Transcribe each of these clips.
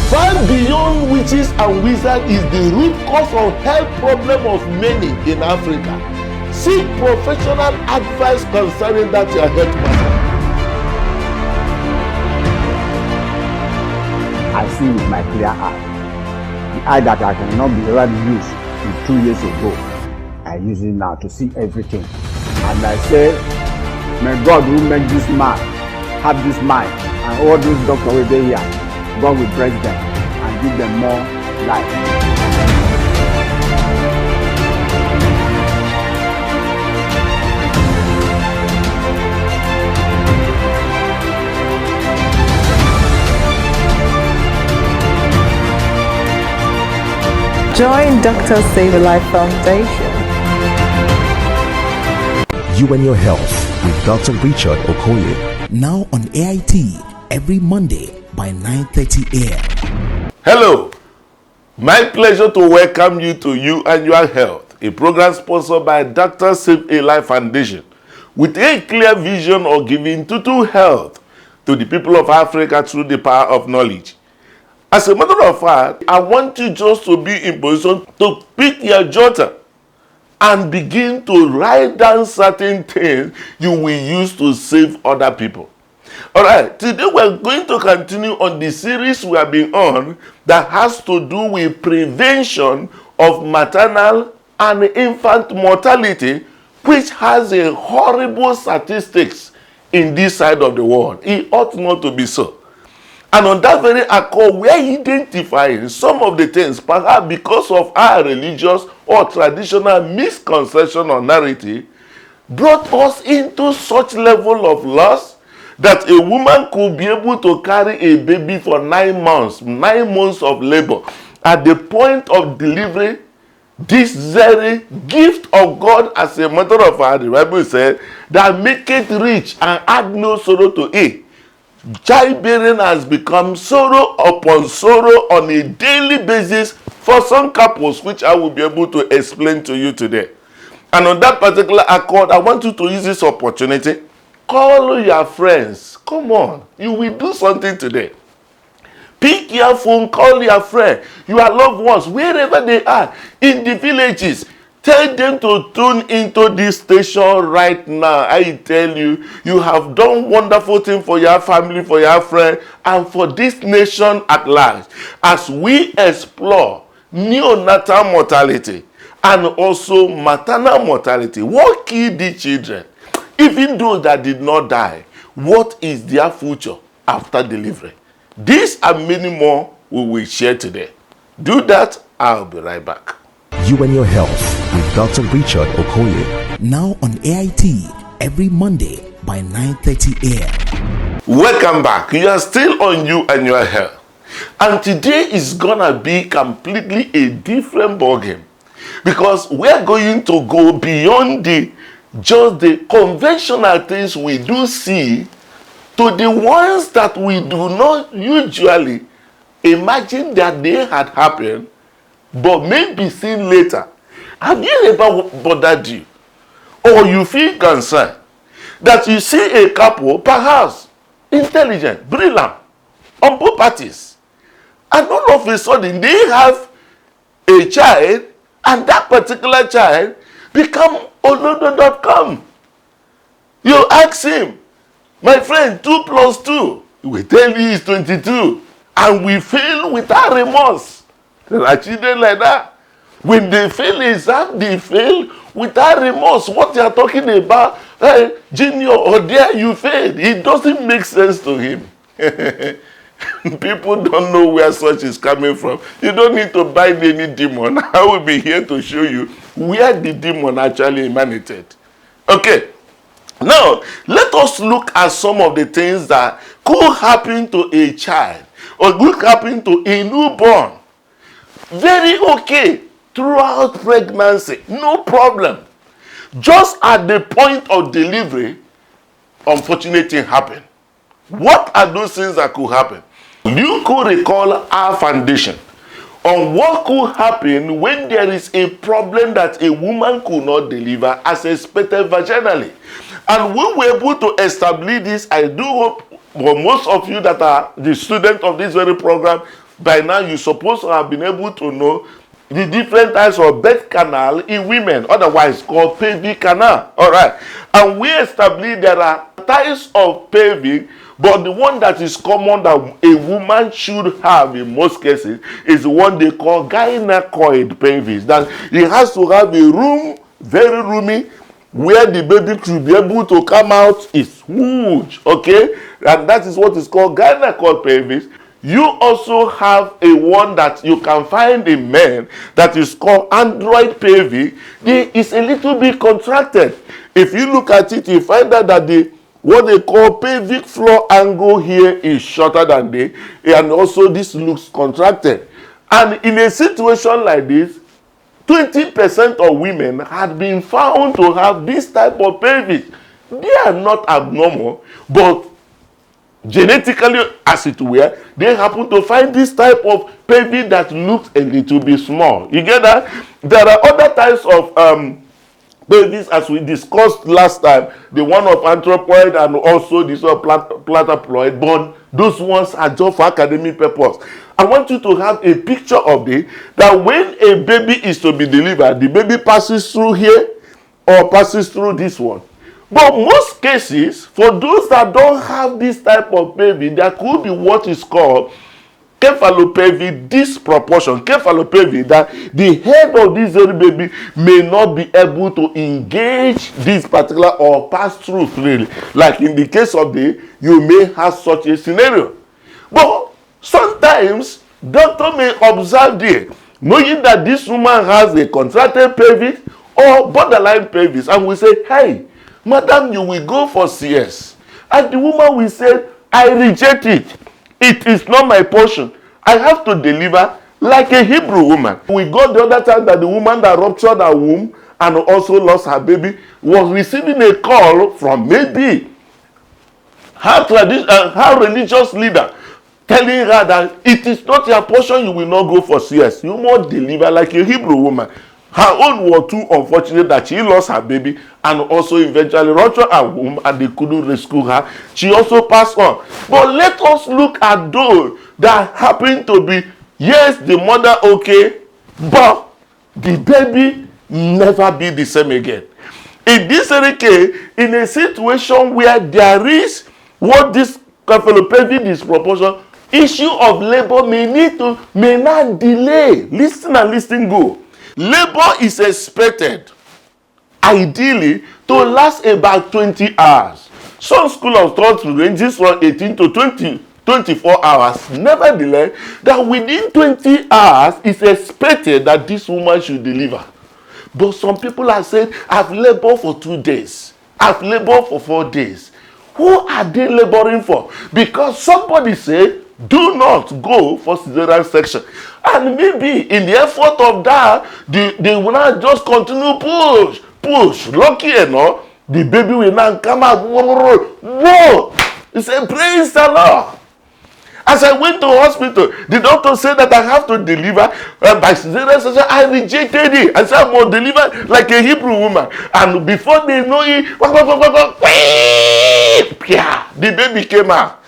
Far beyond witches and wizards is the root cause of health problem of many in Africa. Seek professional advice concerning that your health matter. I see with my clear eye. The eye that I cannot be able to use 2 years ago, I use it now to see everything. And I say, may God who make this man have this mind, and all those doctors will be here. God will bless them and give them more life. Join Dr. Save a Life Foundation. You and Your Health with Dr. Richard Okoye. Now on AIT every Monday by 9:30 a.m. Hello, my pleasure to welcome you to You and Your Health, a program sponsored by Dr. Save a Life Foundation, with a clear vision of giving total health to the people of Africa through the power of knowledge. As a matter of fact, I want you just to be in position to pick your jotter and begin to write down certain things you will use to save other people. All right, today we're going to continue on the series we have been on that has to do with prevention of maternal and infant mortality, which has a horrible statistics in this side of the world. It ought not to be so. And on that very accord, we are identifying some of the things, perhaps because of our religious or traditional misconception or narrative, brought us into such level of loss that a woman could be able to carry a baby for 9 months of labor. At the point of delivery, this very gift of God, as a matter of fact, the Bible said, that make it rich and add no sorrow to it. Childbearing has become sorrow upon sorrow on a daily basis for some couples, which I will be able to explain to you today. And on that particular accord, I want you to use this opportunity. Call your friends. Come on, you will do something today. Pick your phone, call your friend, your loved ones, wherever they are, in the villages. Tell them to tune into this station right now. I tell you, you have done wonderful things for your family, for your friend, and for this nation at large. As we explore neonatal mortality and also maternal mortality, what killed the children? Even those that did not die, what is their future after delivery? These and many more we will share today. Do that, I'll be right back. You and Your Health with Dr. Richard Okoye. Now on AIT every Monday by 9:30 a.m. Welcome back. You are still on You and Your Health. And today is gonna be completely a different ballgame, because we're going to go beyond just the conventional things we do see to the ones that we do not usually imagine that they had happened, but may be seen later. Have you ever bothered you, or you feel concerned that you see a couple, perhaps intelligent, brilliant, on both parties, and all of a sudden they have a child, and that particular child become olodo.com. You ask him, my friend, 2 + 2, he will tell you it's 22, and we feel without remorse. There are children like that. When they fail exam, they fail without remorse. What they are talking about, hey, junior, or there you failed. It doesn't make sense to him. People don't know where such is coming from. You don't need to bind any demon. I will be here to show you where the demon actually emanated. Okay. Now, let us look at some of the things that could happen to a child or could happen to a newborn. Very okay throughout pregnancy, no problem. Just at the point of delivery, unfortunate thing happened. What are those things that could happen? You could recall our foundation on what could happen when there is a problem that a woman could not deliver as expected vaginally. And when we're able to establish this, I do hope for most of you that are the students of this very program, by now you're supposed to have been able to know the different types of birth canal in women, otherwise called pelvic canal. All right. And we established there are types of pelvic, but the one that is common that a woman should have in most cases is the one they call gynecoid pelvis. That it has to have a room, very roomy, where the baby should be able to come out is huge, okay? And that is what is called gynecoid pelvis. You also have a one that you can find in men that is called android pelvic. It is a little bit contracted. If you look at it, you find out that the what they call pelvic floor angle here is shorter than the, and also this looks contracted. And in a situation like this, 20% of women had been found to have this type of pelvis. They are not abnormal, but genetically, as it were, they happen to find this type of pelvis that looks a little bit small. You get that? There are other types of pelvis, as we discussed last time, the one of anthropoid and also this of platyploid, but those ones are just for academic purpose. I want you to have a picture of it, that when a baby is to be delivered, the baby passes through here or passes through this one. But most cases, for those that don't have this type of pelvis, there could be what is called cephalopelvic disproportion. Cephalopelvic, that the head of this very baby may not be able to engage this particular or pass through freely. Like in the case of you may have such a scenario. But sometimes, doctor may observe there, knowing that this woman has a contracted pelvis or borderline pelvis, and we say, hey, madam, you will go for CS. And the woman will say, I reject it. It is not my portion. I have to deliver like a Hebrew woman. We got the other time that the woman that ruptured her womb and also lost her baby was receiving a call from maybe her religious leader telling her that it is not your portion, you will not go for CS. You must deliver like a Hebrew woman. Her own was too unfortunate that she lost her baby and also eventually ruptured her womb and they couldn't rescue her. She also passed on. But let us look at those that happen to be, yes, the mother okay, but the baby never be the same again. In this case, in a situation where there is what this cephalopelvic disproportion, issue of labor may not delay. Listen and listen good. Labor is expected, ideally, to last about 20 hours. Some school of thought ranges from 18 to 24 hours. Nevertheless, that within 20 hours, it's expected that this woman should deliver. But some people are saying, I've labored for 2 days. I've labored for 4 days. Who are they laboring for? Because somebody said, do not go for cesarean section. And maybe in the effort of that, they will not just continue push. Lucky enough, the baby will not come out. Whoa! He said, praise the Lord. As I went to hospital, the doctor said that I have to deliver by cesarean section. I rejected it. I said, I'm going to deliver like a Hebrew woman. And before they know it, the baby came out.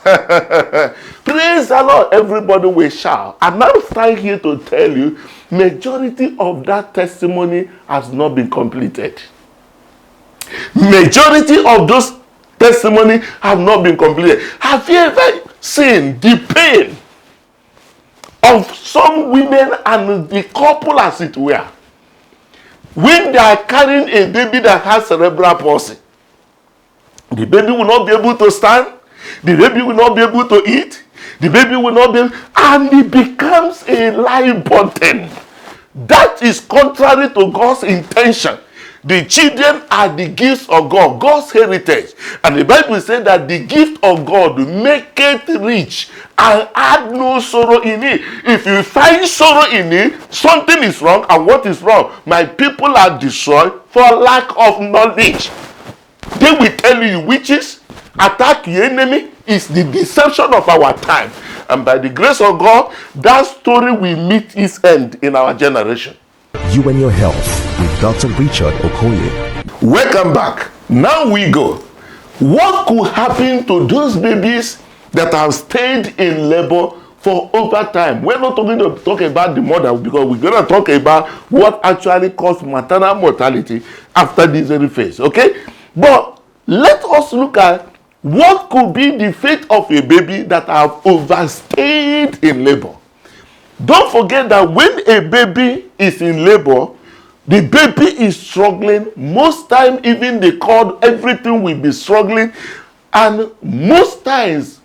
Praise the Lord. Everybody will shout. And I'm standing here to tell you, majority of that testimony has not been completed. Majority of those testimony have not been completed. Have you ever seen the pain of some women and the couple, as it were, when they are carrying a baby that has cerebral palsy? The baby will not be able to stand. The baby will not be able to eat. The baby will not be able, and it becomes a life burden. That is contrary to God's intention. The children are the gifts of God, God's heritage. And the Bible says that the gift of God maketh rich and add no sorrow in it. If you find sorrow in it, something is wrong. And what is wrong? My people are destroyed for lack of knowledge. They will tell you witches, attack the enemy is the deception of our time. And by the grace of God, that story will meet its end in our generation. You and your health with Dr. Richard Okoye. Welcome back. Now we go. What could happen to those babies that have stayed in labor for over time. We're not going to talk about the mother because we're going to talk about what actually caused maternal mortality after this very phase, okay? But let us look at what could be the fate of a baby that have overstayed in labor. Don't forget that when a baby is in labor, the baby is struggling. Most times, even the cord, everything will be struggling. And most times,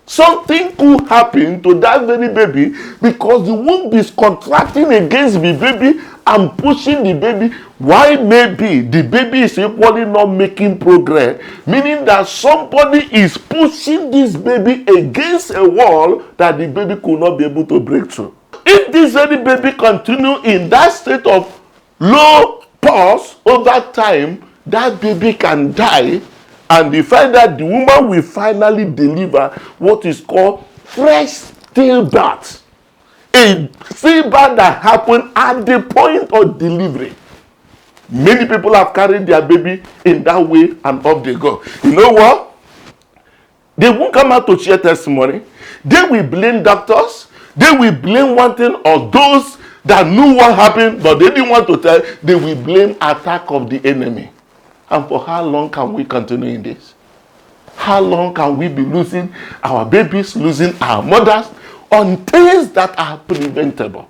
something could happen to that very baby because the womb is contracting against the baby and pushing the baby. Why maybe the baby is equally not making progress, meaning that somebody is pushing this baby against a wall that the baby could not be able to break through. If this very baby continue in that state of low pulse over time, that baby can die, and they find that the woman will finally deliver what is called fresh stillbirth. A stillbirth that happened at the point of delivery. Many people have carried their baby in that way and off they go. You know what? They won't come out to share testimony. They will blame doctors. They will blame one thing or those that knew what happened but they didn't want to tell. They will blame attack of the enemy. And for how long can we continue in this? How long can we be losing our babies, losing our mothers on things that are preventable?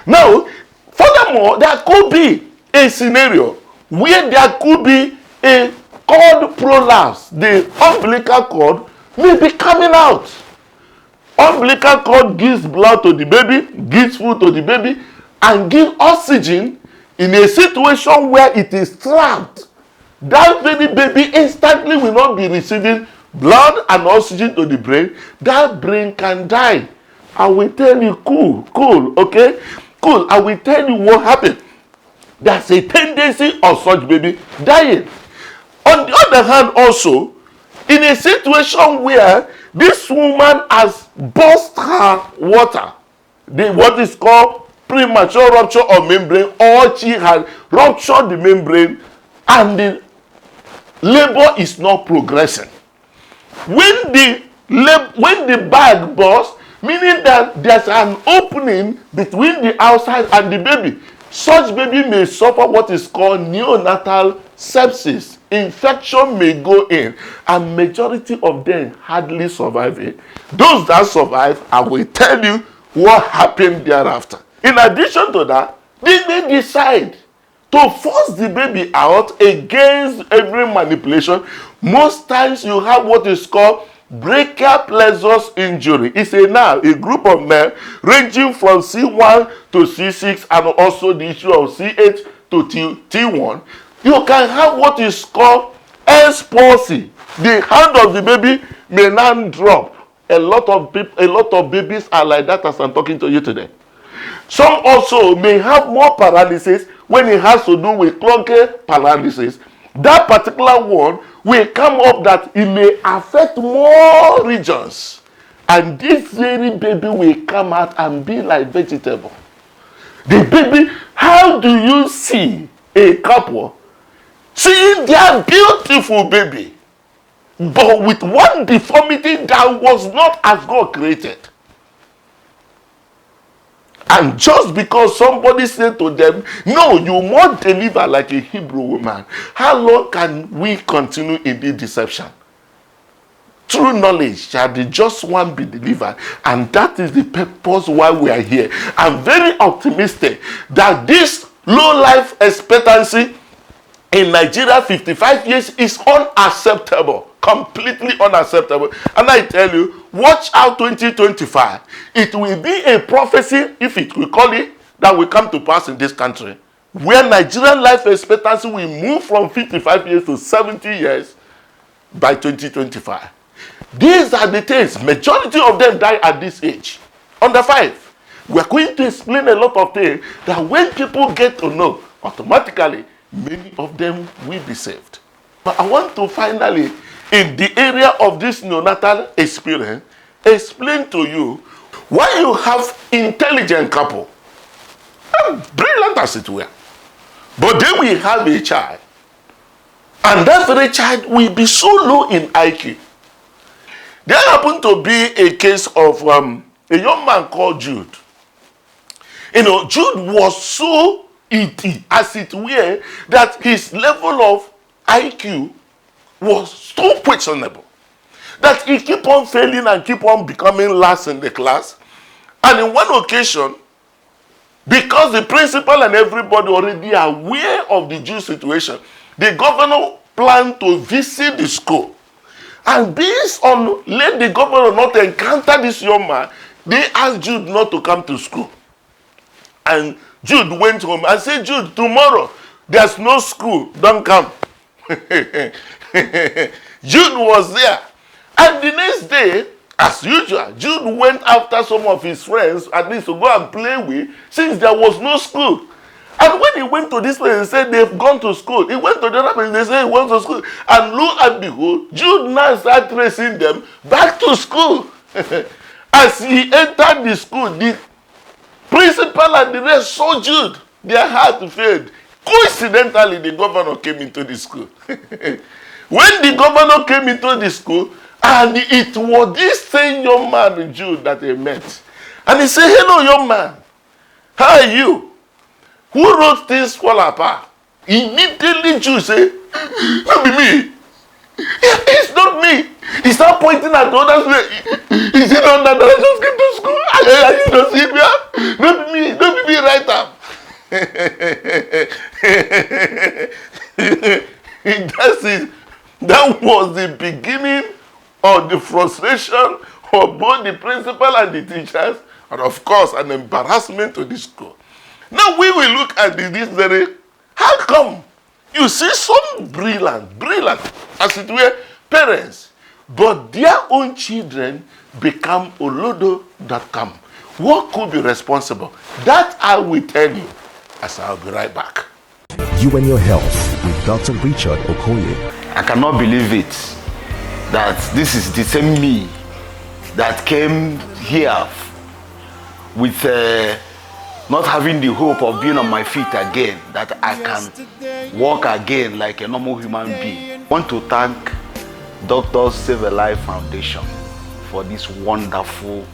Now, furthermore, there could be a scenario where there could be a cord prolapse. The umbilical cord may be coming out. Umbilical cord gives blood to the baby, gives food to the baby, and gives oxygen in a situation where it is trapped. That very baby instantly will not be receiving blood and oxygen to the brain. That brain can die. I will tell you, cool, okay? Cool, I will tell you what happened. There's a tendency of such baby dying. On the other hand also, in a situation where this woman has burst her water, what is called premature rupture of membrane, or she has ruptured the membrane and the labor is not progressing. When the bag bursts, meaning that there's an opening between the outside and the baby, such baby may suffer what is called neonatal sepsis. Infection may go in, and majority of them hardly survive it. Those that survive, I will tell you what happened thereafter. In addition to that, they may decide to force the baby out against every manipulation. Most times you have what is called brachial plexus injury. It's a group of nerves ranging from C1 to C6 and also the issue of C8 to T1. You can have what is called S palsy. The hand of the baby may not drop. A lot of babies are like that as I'm talking to you today. Some also may have more paralysis when it has to do with clunky paralysis. That particular one will come up that it may affect more regions. And this very baby will come out and be like vegetable. The baby, how do you see a couple seeing their beautiful baby, but with one deformity that was not as God created? And just because somebody said to them, no, you must deliver like a Hebrew woman, how long can we continue in this deception? True knowledge shall the just one be delivered. And that is the purpose why we are here. I'm very optimistic that this low life expectancy in Nigeria, 55 years, is unacceptable. Completely unacceptable. And I tell you, watch out 2025. It will be a prophecy, if it we call it, that will come to pass in this country, where Nigerian life expectancy will move from 55 years to 70 years by 2025. These are the things. Majority of them die at this age. Under 5. We are going to explain a lot of things that when people get to know, automatically, many of them will be saved. But I want to finally, in the area of this neonatal experience, explain to you why you have intelligent couple, brilliant as it were, but then we have a child, and that very child will be so low in IQ. There happened to be a case of a young man called Jude. You know, Jude was so ET, as it were, that his level of IQ was so questionable that he keep on failing and keep on becoming last in the class. And in one occasion, because the principal and everybody already aware of the Jew situation, the governor planned to visit the school. And based on let the governor not encounter this young man, they asked Jude not to come to school. And Jude went home and said, Jude, tomorrow there's no school, don't come. Jude was there. And the next day, as usual, Jude went after some of his friends, at least to go and play with, since there was no school. And when he went to this place, he said they've gone to school. He went to the other place, they said he went to school. And lo and behold, Jude now started tracing them back to school. As he entered the school, the principal and the rest saw Jude. Their heart failed. Coincidentally, the governor came into the school. When the governor came into the school, and it was this same young man, Jude, that he met. And he said, hello, young man. How are you? Who wrote things fall apart? Immediately Jude said, not be me. It's not me. He started pointing at the others. He said, no, I just came to school. I don't see me. Not be me. Don't be me right now. That was the beginning of the frustration of both the principal and the teachers, and of course an embarrassment to the school. Now we will look at this very, how come you see some brilliant, as it were, parents, but their own children become olodo.com. What could be responsible? That I will tell you as I'll be right back. You and Your Health with Dr. Richard Okoye. I cannot believe it that this is the same me that came here with not having the hope of being on my feet again, that I can walk again like a normal human being. I want to thank Doctors Save a Life Foundation for this wonderful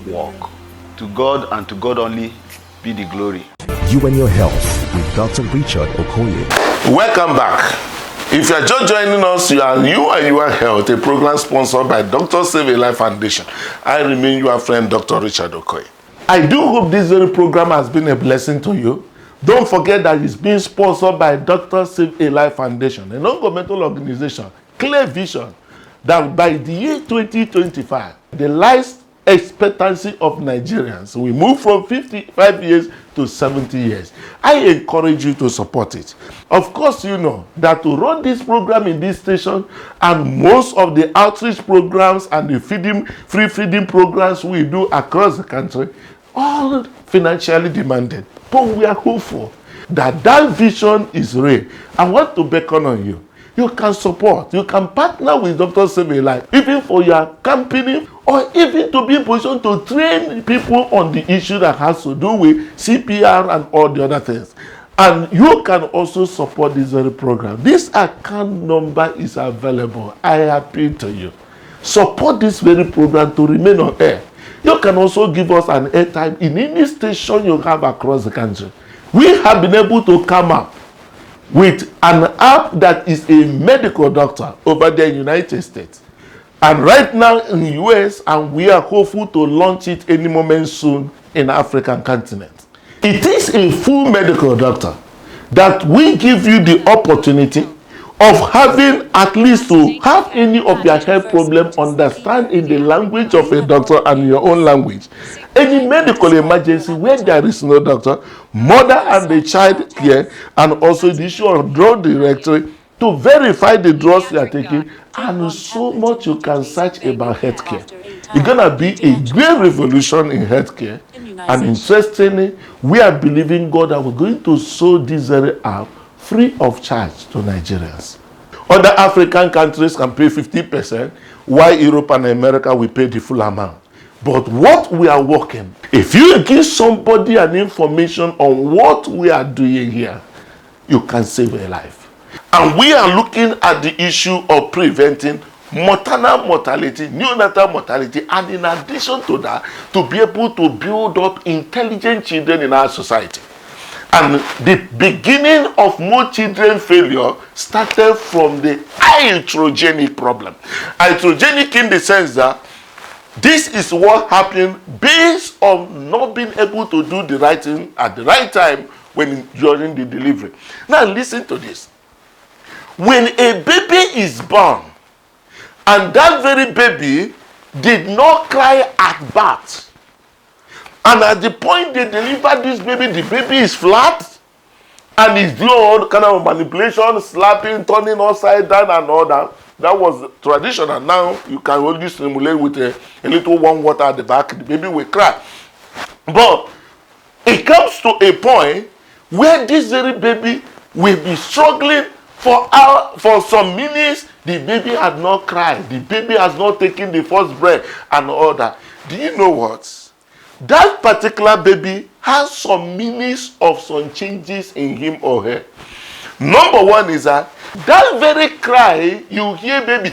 work. To God and to God only be the glory. You and Your Health with Dr. Richard Okoye. Welcome back. If you are just joining us, you and Your Health, a program sponsored by Dr. Save a Life Foundation. I remain your friend, Dr. Richard Okoye. I do hope this very program has been a blessing to you. Don't forget that it's being sponsored by Dr. Save a Life Foundation, a non-governmental organization, clear vision that by the year 2025, the life expectancy of Nigerians will move from 55 years to 70 years. I encourage you to support it. Of course, you know that to run this program in this station and most of the outreach programs and the free feeding programs we do across the country, all financially demanded. But we are hopeful that that vision is real. I want to beckon on you. You can support, you can partner with Dr. Save a Life, even for your company, or even to be in position to train people on the issue that has to do with CPR and all the other things. And you can also support this very program. This account number is available. I appeal to you. Support this very program to remain on air. You can also give us an airtime in any station you have across the country. We have been able to come up with an app that is a medical doctor over there in the United States. And right now in the US, and we are hopeful to launch it any moment soon in the African continent. It is a full medical doctor that we give you the opportunity of having at least to have any of your health problem understand in the language of a doctor and your own language. Any medical emergency where there is no doctor, mother and the child care, and also the issue of drug directory to verify the drugs you are taking, and so much you can search about healthcare. It's gonna be a great revolution in healthcare, and interestingly, we are believing God that we're going to sow this very app free of charge to Nigerians. Other African countries can pay 50%, while Europe and America will pay the full amount. But what we are working, if you give somebody an information on what we are doing here, you can save a life. And we are looking at the issue of preventing maternal mortality, neonatal mortality, and in addition to that, to be able to build up intelligent children in our society. And the beginning of more children failure started from the iatrogenic problem. Iatrogenic in the sense that this is what happened based on not being able to do the right thing at the right time during the delivery. Now listen to this. When a baby is born, and that very baby did not cry at birth, and at the point they deliver this baby, the baby is flat, and is doing all kind of manipulation, slapping, turning upside down and all that. That was traditional. Now you can only stimulate with a little warm water at the back, the baby will cry. But it comes to a point where this very baby will be struggling for some minutes. The baby had not cried. The baby has not taken the first breath and all that. Do you know what? That particular baby has some minutes of some changes in him or her. Number one is that very cry, you hear baby.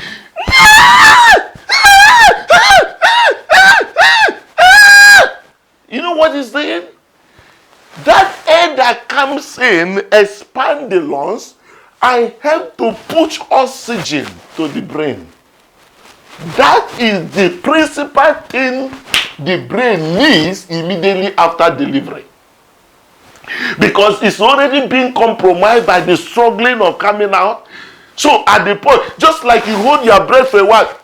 You know what he's saying? That air that comes in expand the lungs and help to push oxygen to the brain. That is the principal thing the brain needs immediately after delivery. Because it's already been compromised by the struggling of coming out. So at the point, just like you hold your breath for a while,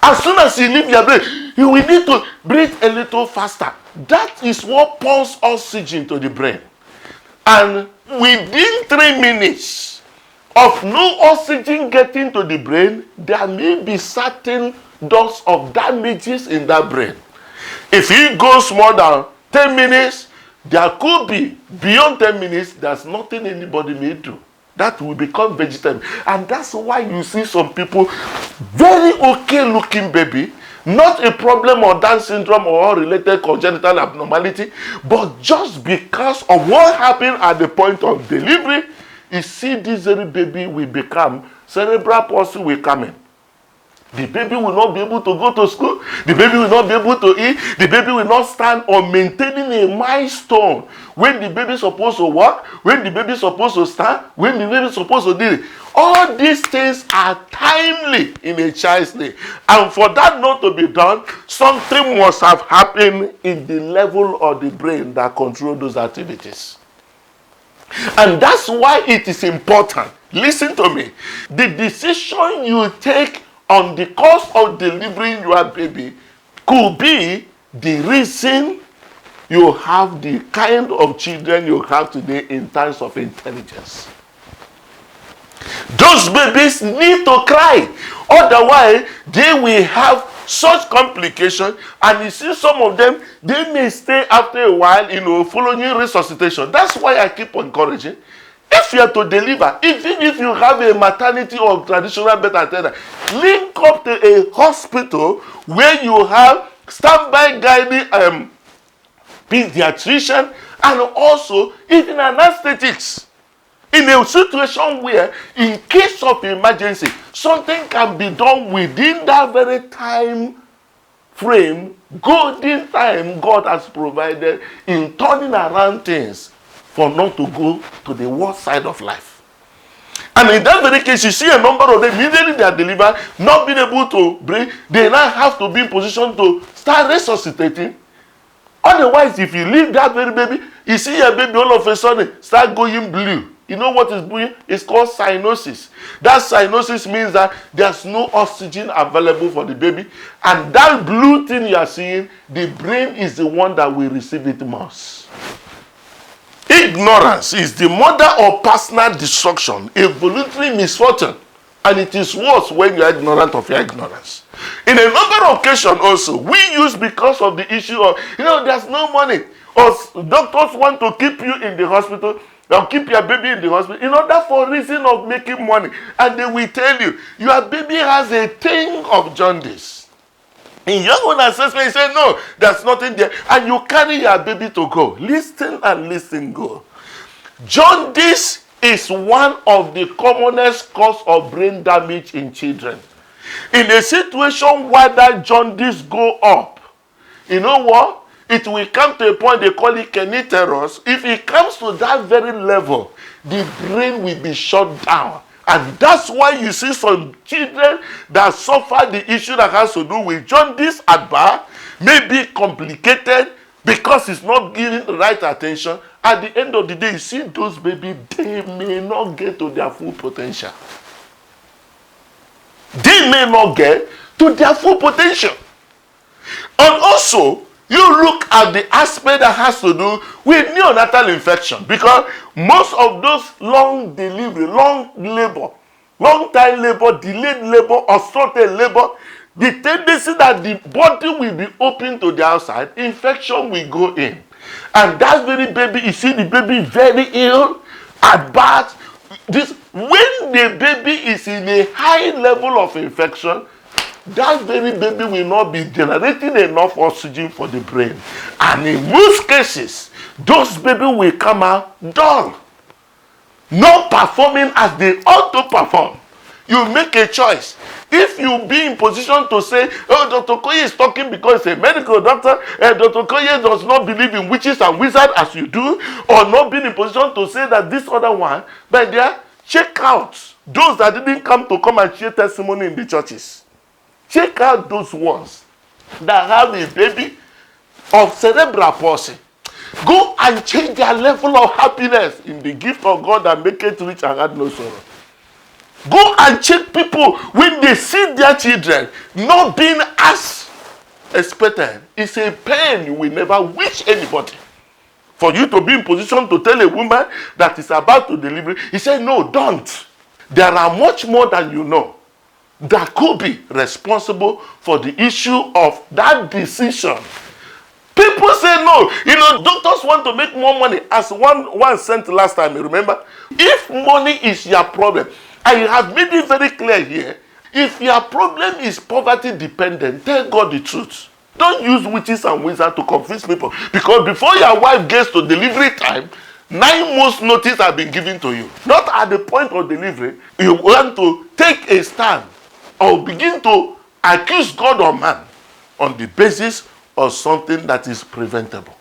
as soon as you leave your breath, you will need to breathe a little faster. That is what pumps oxygen to the brain. And within 3 minutes of no oxygen getting to the brain, there may be certain dose of damages in that brain. If it goes more than 10 minutes, there could be, beyond 10 minutes, there's nothing anybody may do. That will become vegetable. And that's why you see some people, very okay looking baby, not a problem or Down syndrome or related congenital abnormality, but just because of what happened at the point of delivery, you see this very baby will become, cerebral palsy will come in. The baby will not be able to go to school. The baby will not be able to eat. The baby will not stand on maintaining a milestone. When the baby is supposed to walk, when the baby is supposed to stand, when the baby is supposed to do it. All these things are timely in a child's day. And for that not to be done, something must have happened in the level of the brain that controls those activities. And that's why it is important. Listen to me. The decision you take on the course of delivering your baby could be the reason you have the kind of children you have today in terms of intelligence. Those babies need to cry. Otherwise, they will have such complications, and you see some of them, they may stay after a while, following resuscitation. That's why I keep encouraging. If you are to deliver, even if you have a maternity or traditional birth attendant, link up to a hospital where you have standby guiding pediatrician and also even anesthetics. In a situation where, in case of emergency, something can be done within that very time frame, golden time God has provided in turning around things for not to go to the worst side of life. And in that very case, you see a number of them, immediately they are delivered, not being able to breathe, they now have to be in position to start resuscitating. Otherwise, if you leave that very baby, you see your baby all of a sudden start going blue. You know what is blue? It's called cyanosis. That cyanosis means that there's no oxygen available for the baby. And that blue thing you are seeing, the brain is the one that will receive it most. Ignorance is the mother of personal destruction, a voluntary misfortune, and it is worse when you are ignorant of your ignorance. In a number of occasions also, we use because of the issue of, there's no money, or doctors want to keep you in the hospital, they'll keep your baby in the hospital in order for reason of making money, and they will tell you, your baby has a thing of jaundice. In your own assessment, you say, no, there's nothing there. And you carry your baby to go. Listen and listen, go. Jaundice is one of the commonest cause of brain damage in children. In a situation where that jaundice go up, you know what? It will come to a point they call it kinetosis. If it comes to that very level, the brain will be shut down. And that's why you see some children that suffer the issue that has to do with jaundice at birth may be complicated because it's not giving the right attention. At the end of the day, you see those babies, they may not get to their full potential. They may not get to their full potential. And also, you look at the aspect that has to do with neonatal infection, because most of those long delivery, long labor, long time labor, delayed labor, obstructed labor, the tendency that the body will be open to the outside, infection will go in. And that very baby, you see the baby very ill at birth. When the baby is in a high level of infection, that very baby will not be generating enough oxygen for the brain. And in most cases, those babies will come out dull, not performing as they ought to perform. You make a choice. If you be in position to say, oh, Dr. Koye is talking because he's a medical doctor, Dr. Koye does not believe in witches and wizards as you do, or not being in position to say that this other one, but there, check out those that didn't come and share testimony in the churches. Check out those ones that have a baby of cerebral palsy. Go and change their level of happiness in the gift of God that make it rich and add no sorrow. Go and check people when they see their children not being as expected. It's a pain you will never wish anybody. For you to be in position to tell a woman that is about to deliver, he said, no, don't. There are much more than you know that could be responsible for the issue of that decision. People say no. You know, doctors want to make more money. As one sent last time, you remember? If money is your problem, I have made it very clear here, if your problem is poverty dependent, tell God the truth. Don't use witches and wizards to confuse people. Because before your wife gets to delivery time, 9 months notice have been given to you. Not at the point of delivery. You want to take a stand or begin to accuse God or man on the basis of something that is preventable.